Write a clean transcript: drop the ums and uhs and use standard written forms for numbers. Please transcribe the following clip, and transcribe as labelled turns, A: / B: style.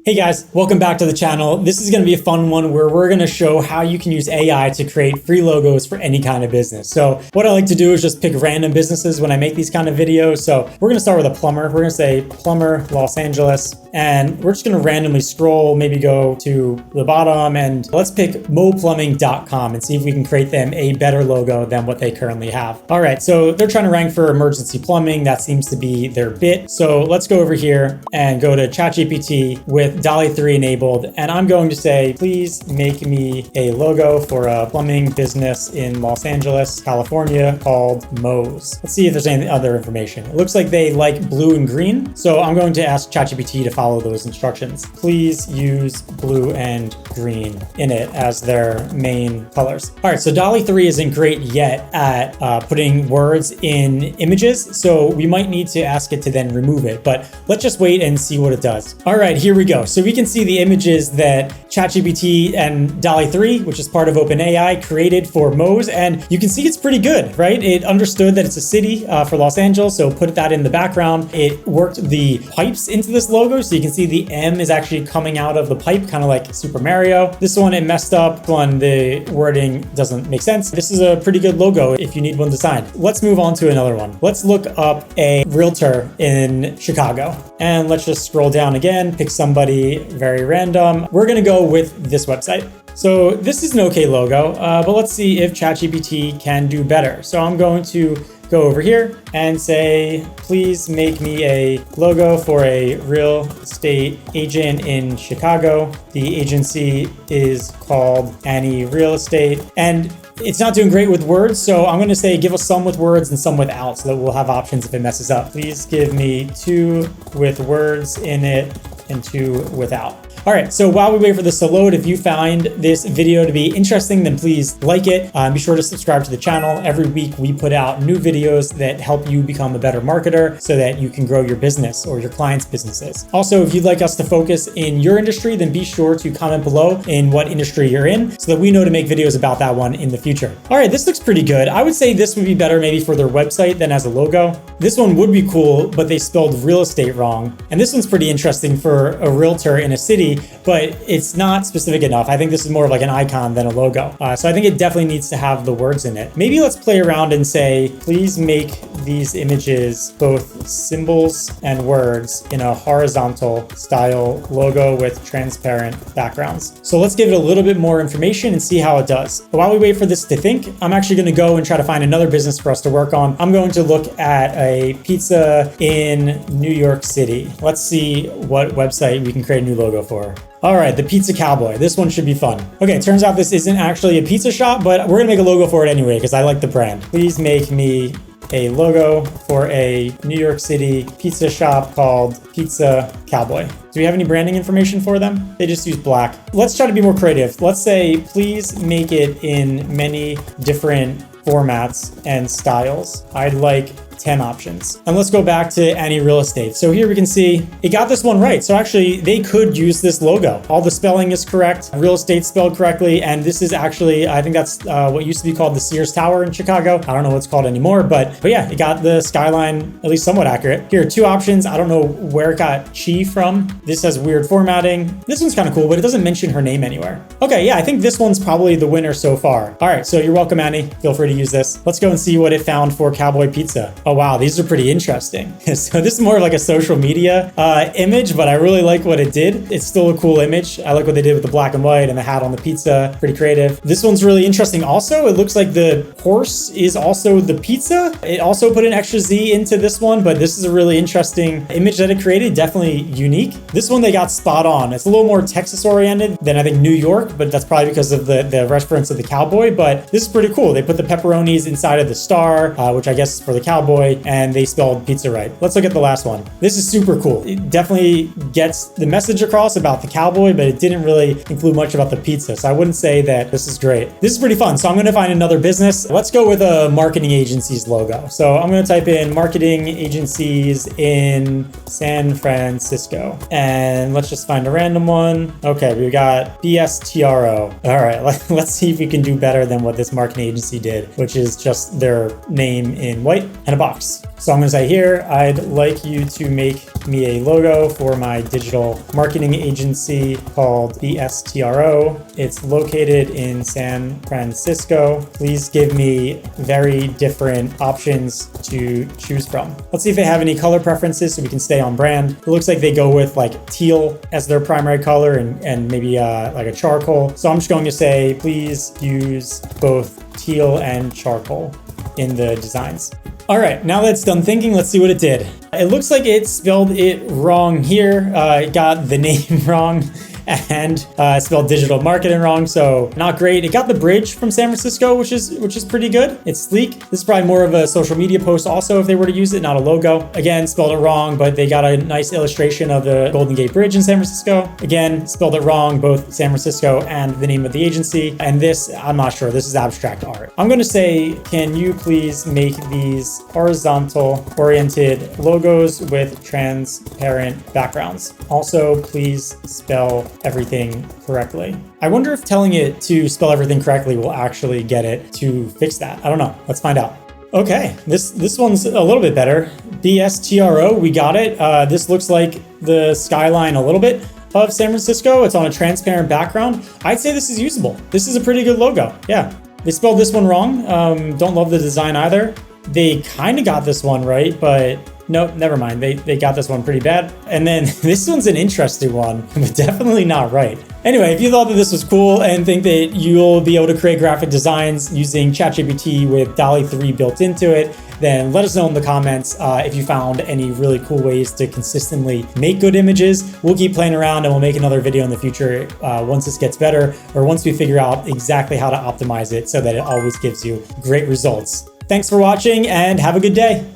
A: Hey guys, welcome back to the channel. This is going to be a fun one where we're going to show how you can use AI to create free logos for any kind of business. So what I like to do is just pick random businesses when I make these kind of videos. So we're going to start with a plumber. We're going to say plumber, Los Angeles, and we're just going to randomly scroll, maybe go to the bottom, and let's pick moplumbing.com and see if we can create them a better logo than what they currently have. All right, so they're trying to rank for emergency plumbing. That seems to be their bit. So let's go over here and go to ChatGPT with DALL-E 3 enabled, and I'm going to say, please make me a logo for a plumbing business in Los Angeles, California called Moe's. Let's see if there's any other information. It looks like they like blue and green, so I'm going to ask ChatGPT to follow those instructions. Please use blue and green in it as their main colors. All right, so DALL-E 3 isn't great yet at putting words in images, so we might need to ask it to then remove it, but let's just wait and see what it does. All right, here we go. So we can see the images that ChatGPT and DALL-E 3, which is part of OpenAI, created for Moe's, and you can see it's pretty good, right? It understood that it's a city for Los Angeles, so put that in the background. It worked the pipes into this logo, so you can see the M is actually coming out of the pipe, kind of like Super Mario. This one, it messed up on the wording, doesn't make sense. This is a pretty good logo if you need one designed. Let's move on to another one. Let's look up a realtor in Chicago, and let's just scroll down again, pick somebody very random. We're gonna go with this website. So this is an okay logo, but let's see if ChatGPT can do better. So I'm going to go over here and say, please make me a logo for a real estate agent in Chicago. The agency is called Annie Real Estate. And it's not doing great with words, so I'm going to say give us some with words and some without, so that we'll have options if it messes up. Please give me 2 with words in it and 2 without. All right, so while we wait for this to load, if you find this video to be interesting, then please like it. Be sure to subscribe to the channel. Every week we put out new videos that help you become a better marketer so that you can grow your business or your clients' businesses. Also, if you'd like us to focus in your industry, then be sure to comment below in what industry you're in so that we know to make videos about that one in the future. All right, this looks pretty good. I would say this would be better maybe for their website than as a logo. This one would be cool, but they spelled real estate wrong. And this one's pretty interesting for a realtor in a city, but it's not specific enough. I think this is more of like an icon than a logo. So I think it definitely needs to have the words in it. Maybe let's play around and say, please make these images both symbols and words in a horizontal style logo with transparent backgrounds. So let's give it a little bit more information and see how it does. But while we wait for this to think, I'm actually gonna go and try to find another business for us to work on. I'm going to look at a pizza in New York City. Let's see what website we can create a new logo for. All right, the Pizza Cowboy. This one should be fun. Okay, it turns out this isn't actually a pizza shop, but we're gonna make a logo for it anyway because I like the brand. Please make me a logo for a New York City pizza shop called Pizza Cowboy. Do we have any branding information for them? They just use black. Let's try to be more creative. Let's say, please make it in many different formats and styles. I'd like 10 options. And let's go back to Annie Real Estate. So here we can see it got this one right. So actually they could use this logo. All the spelling is correct. Real estate spelled correctly. And this is actually, I think that's what used to be called the Sears Tower in Chicago. I don't know what it's called anymore, but yeah, it got the skyline at least somewhat accurate. Here are 2 options. I don't know where it got Chi from. This has weird formatting. This one's kind of cool, but it doesn't mention her name anywhere. Okay, yeah, I think this one's probably the winner so far. All right, so you're welcome, Annie. Feel free to use this. Let's go and see what it found for Cowboy Pizza. Oh, wow, these are pretty interesting. So this is more of like a social media image, but I really like what it did. It's still a cool image. I like what they did with the black and white and the hat on the pizza. Pretty creative. This one's really interesting also. It looks like the horse is also the pizza. It also put an extra Z into this one, but this is a really interesting image that it created. Definitely unique. This one they got spot on. It's a little more Texas oriented than I think New York, but that's probably because of the reference of the cowboy, but this is pretty cool. They put the pepperonis inside of the star, which I guess is for the cowboy, and they spelled pizza right. Let's look at the last one. This is super cool. It definitely gets the message across about the cowboy, but it didn't really include much about the pizza. So I wouldn't say that this is great. This is pretty fun. So I'm going to find another business. Let's go with a marketing agency's logo. So I'm going to type in marketing agencies in San Francisco. And let's just find a random one. Okay, we got BSTRO. All right, let's see if we can do better than what this marketing agency did, which is just their name in white and a box. So I'm gonna say here, I'd like you to make me a logo for my digital marketing agency called BSTRO. It's located in San Francisco. Please give me very different options to choose from. Let's see if they have any color preferences so we can stay on brand. It looks like they go with like teal as their primary color and maybe like a charcoal. So I'm just going to say, please use both teal and charcoal in the designs. All right, now that it's done thinking, let's see what it did. It looks like it spelled it wrong here. It got the name wrong and spelled digital marketing wrong, so not great. It got the bridge from San Francisco, which is pretty good. It's sleek. This is probably more of a social media post also if they were to use it, not a logo. Again, spelled it wrong, but they got a nice illustration of the Golden Gate Bridge in San Francisco. Again, spelled it wrong, both San Francisco and the name of the agency. And this, I'm not sure, this is abstract art. I'm gonna say, can you please make these horizontal oriented logos with transparent backgrounds? Also, please spell everything correctly. I wonder if telling it to spell everything correctly will actually get it to fix that. I don't know. Let's find out. Okay, this one's a little bit better. BSTRO, we got it. This looks like the skyline a little bit of San Francisco. It's on a transparent background. I'd say this is usable. This is a pretty good logo. Yeah, they spelled this one wrong. Don't love the design either. They kind of got this one right, but nope, never mind. They got this one pretty bad. And then this one's an interesting one, but definitely not right. Anyway, if you thought that this was cool and think that you'll be able to create graphic designs using ChatGPT with DALL-E 3 built into it, then let us know in the comments if you found any really cool ways to consistently make good images. We'll keep playing around and we'll make another video in the future once this gets better or once we figure out exactly how to optimize it so that it always gives you great results. Thanks for watching and have a good day.